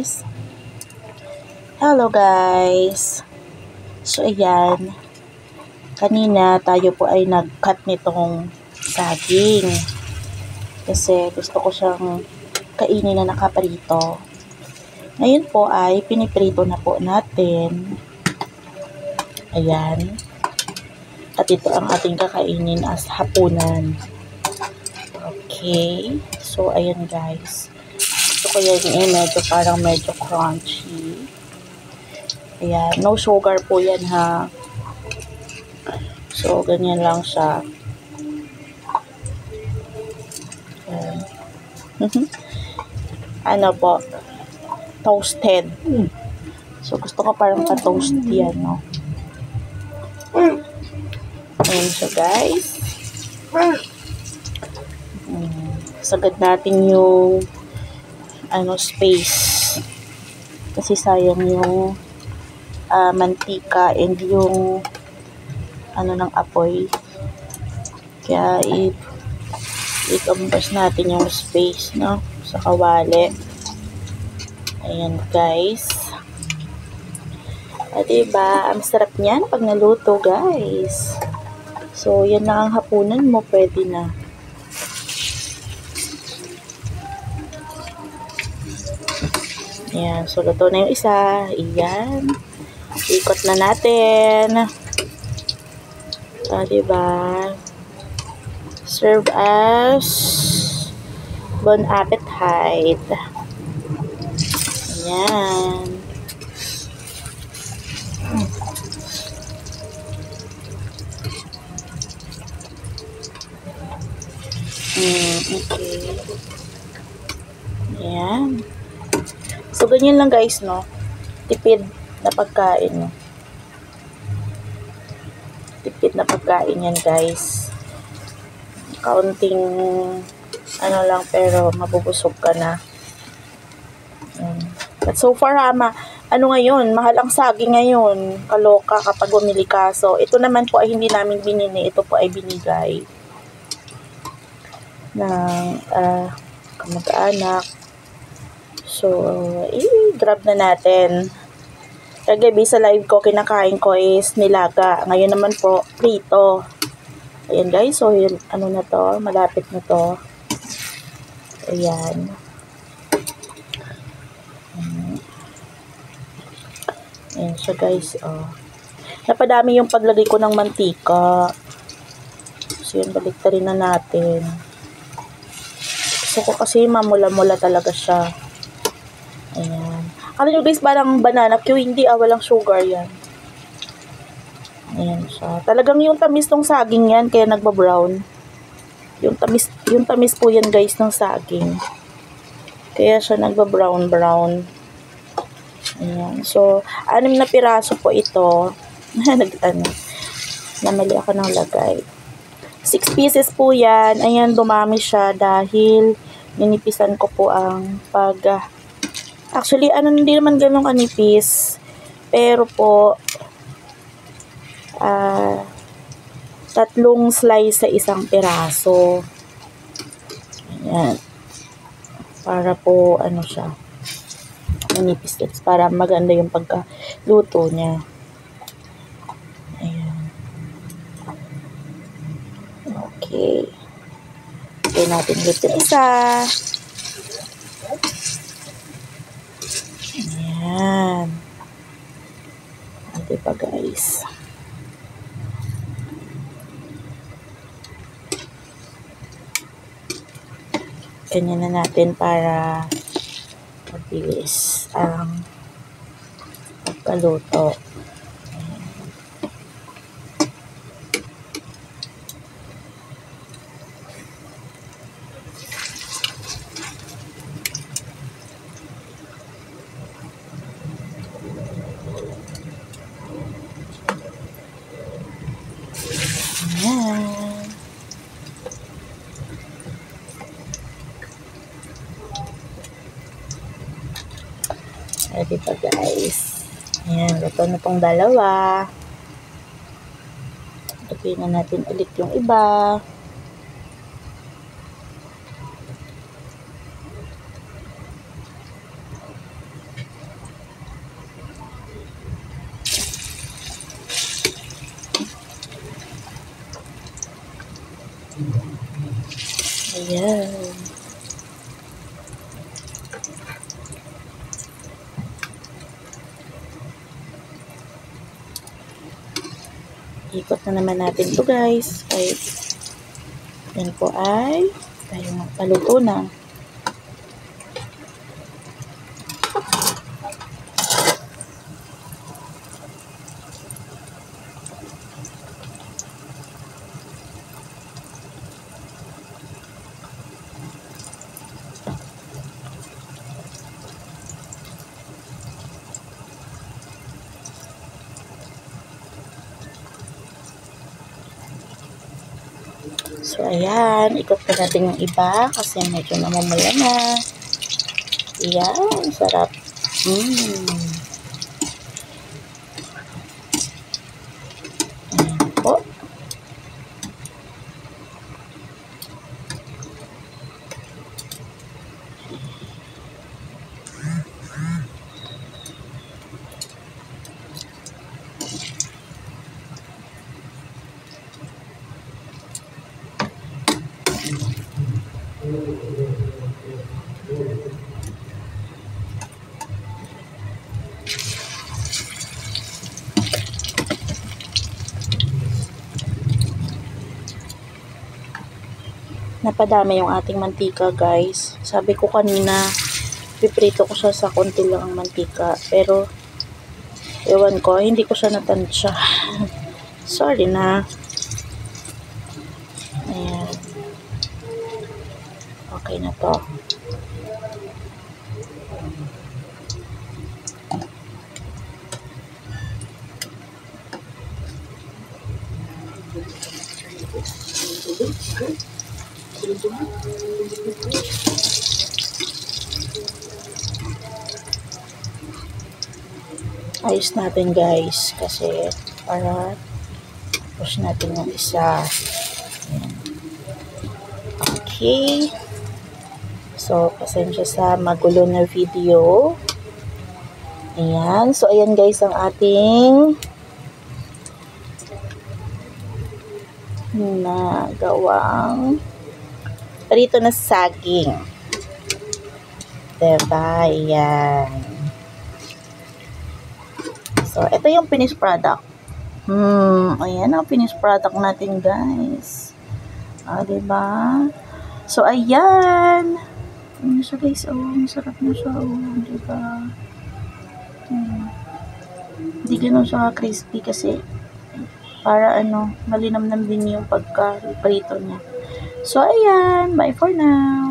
guys! Hello guys! So ayan, kanina tayo po ay nag-cut nitong saging kasi gusto ko siyang kainin na nakaprito. Ngayon po ay piniprito na po natin. Ayan. At ito ang ating kakainin as hapunan. Okay. So ayan guys. Gusto ko yan medyo crunchy. Ayan. No sugar po yan ha. So ganyan lang siya. Ayan. Ano po? Toasted. So gusto ko parang pa-toast yan, no? Ayan siya guys. Sagad natin yung space. Kasi sayang yung mantika and yung ng apoy. Kaya i-compress natin yung space, no? Sa kawali. Ayan guys. At diba, ang sarap niyan pag naluto guys. So, yan lang ang hapunan mo, pwede na. Ayan, so luto na yung isa. Ayan. Ikot na natin. So, diba? Serve as bon appetit. Ayan. Okay. Ayan. So, ganyan lang guys, no? Tipid na pagkain, no? Tipid na pagkain yan, guys. Kaunting, lang, pero mabubusog ka na. But so far, ngayon, mahal ang saging ngayon. Kaloka kapag bumili ka. So, ito naman po ay hindi namin binili. Ito po ay binigay ng kamag-anak. So, i-grab na natin. Kagabi sa live ko, kinakain ko is nilaga. Ngayon naman po, prito. Ayan guys, so yun, na to, malapit na to. Ayan. Ayan siya guys, oh. Napadami yung paglagay ko ng mantika. So yun, baliktarin na natin. Gusto ko kasi mamula-mula talaga siya. Ayan. Alam nyo guys, parang banana Q, hindi walang sugar yan. Ayan siya. Talagang yung tamis ng saging yan, kaya nagba-brown. Yung tamis po yan guys ng saging. Kaya siya nagba-brown. Ayan. So, 6 na piraso po ito. Namali ako ng lagay. 6 pieces po yan. Ayan, dumami siya dahil ninipisan ko po ang actually, hindi naman ganun kanipis. Pero po, 3 slice sa isang piraso. Ayan. Para po, siya. Manipis guys. Para maganda yung pagkaluto niya. Ayan. Okay. Gawin natin ulit yung isa. Ayan. Diba guys? Ganyan na natin para mabilis ang pagkaluto. Ayan. Ready pa guys. Ayan, luto na pong dalawa. Lagyan na natin ulit yung iba. Ayan. Ikot na naman natin to guys. Ay, yan po ay tayo paluto na. So, ayan. Ikot na natin yung iba kasi medyo namumula na. Ayan. Sarap. Ayan po. Napadami yung ating mantika guys. Sabi ko kanina, piprito ko siya sa konti lang ang mantika. Pero, ewan ko, hindi ko siya natansya. Sorry na. Ayan. Okay na to. Ayos natin guys kasi para push natin yung isa. Ayan. Okay. So, pasensya sa magulo na video. Ayan. So, ayan guys ang ating nagawang prito na saging. Diba? Ayan. So, ito yung finished product. Ayan ang finished product natin, guys. Diba? So, ayan. Ano siya, guys? Masarap na siya. Diba? Hindi ganun siya crispy kasi para malinamnam din yung pagka-prito niya. So, ayan. Bye for now.